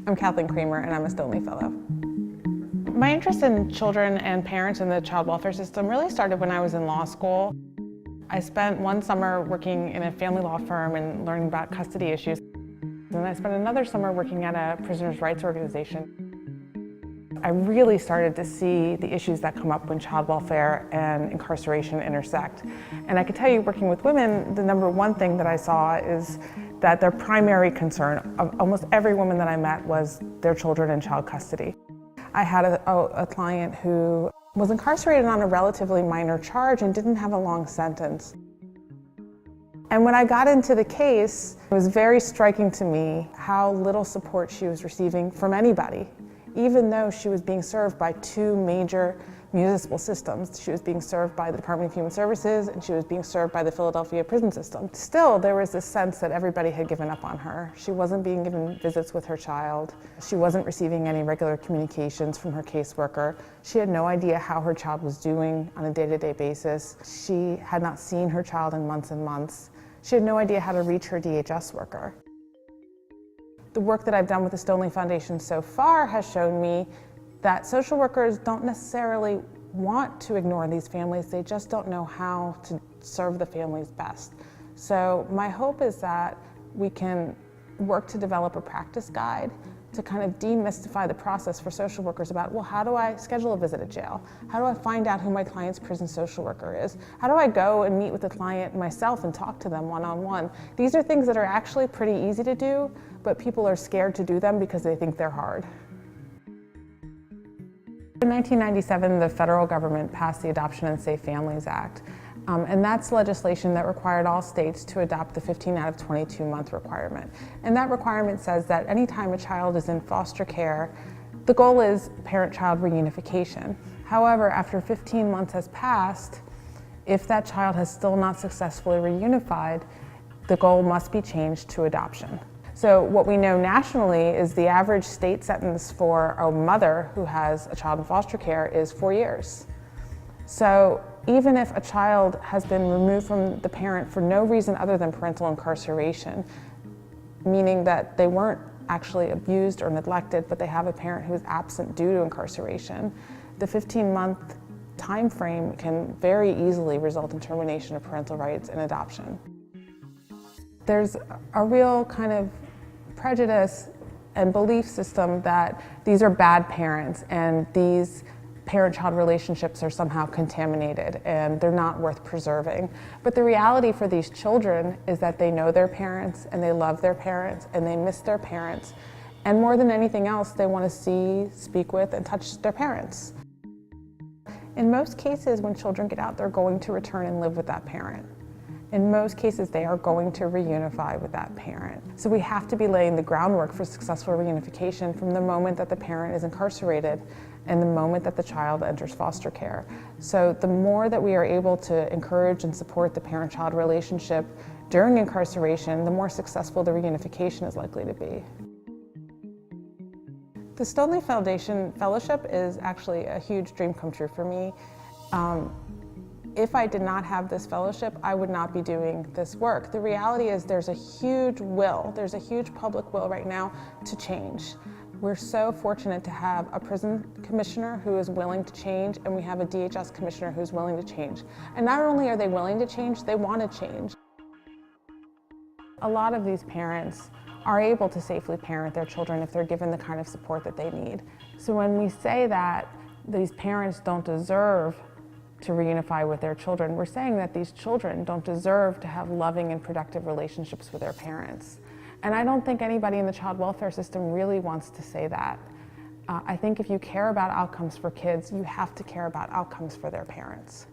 I'm Kathleen and I'm a Stoneleigh Fellow. My interest in children and parents in the child welfare system really started when I was in law school. I spent one summer working in a family law firm and learning about custody issues. And I spent another summer working at a prisoners' rights organization. I really started to see the issues that come up when child welfare and incarceration intersect. And I can tell you, working with women, the number one thing that I saw is that their primary concern of almost every woman that I met was their children in child custody. I had a client who was incarcerated on a relatively minor charge and didn't have a long sentence. And when I got into the case, it was very striking to me how little support she was receiving from anybody, even though she was being served by two major municipal systems. She was being served by the Department of Human Services and she was being served by the Philadelphia prison system. Still, there was this sense that everybody had given up on her. She wasn't being given visits with her child. She wasn't receiving any regular communications from her caseworker. She had no idea how her child was doing on a day-to-day basis. She had not seen her child in months and months. She had no idea how to reach her DHS worker. The work that I've done with the Stoneleigh Foundation so far has shown me that social workers don't necessarily want to ignore these families, they just don't know how to serve the families best. So my hope is that we can work to develop a practice guide to kind of demystify the process for social workers about, well, how do I schedule a visit at jail? How do I find out who my client's prison social worker is? How do I go and meet with the client myself and talk to them one-on-one? These are things that are actually pretty easy to do, but people are scared to do them because they think they're hard. In 1997, the federal government passed the Adoption and Safe Families Act, and that's legislation that required all states to adopt the 15 out of 22 month requirement. And that requirement says that anytime a child is in foster care, the goal is parent-child reunification. However, after 15 months has passed, if that child has still not successfully reunified, the goal must be changed to adoption. So what we know nationally is the average state sentence for a mother who has a child in foster care is 4 years. So even if a child has been removed from the parent for no reason other than parental incarceration, meaning that they weren't actually abused or neglected, but they have a parent who is absent due to incarceration, the 15-month time frame can very easily result in termination of parental rights and adoption. There's a real kind of prejudice and belief system that these are bad parents and these parent-child relationships are somehow contaminated and they're not worth preserving. But the reality for these children is that they know their parents and they love their parents and they miss their parents. And more than anything else, they want to see, speak with, and touch their parents. In most cases, when children get out, they're going to return and live with that parent. In most cases, they are going to reunify with that parent. So we have to be laying the groundwork for successful reunification from the moment that the parent is incarcerated and the moment that the child enters foster care. So the more that we are able to encourage and support the parent-child relationship during incarceration, the more successful the reunification is likely to be. The Stoneleigh Foundation Fellowship is actually a huge dream come true for me. If I did not have this fellowship, I would not be doing this work. The reality is there's a huge will, there's a huge public will right now to change. We're so fortunate to have a prison commissioner who is willing to change, and we have a DHS commissioner who's willing to change. And not only are they willing to change, they want to change. A lot of these parents are able to safely parent their children if they're given the kind of support that they need. So when we say that these parents don't deserve to reunify with their children, we're saying that these children don't deserve to have loving and productive relationships with their parents. And I don't think anybody in the child welfare system really wants to say that. I think if you care about outcomes for kids, you have to care about outcomes for their parents.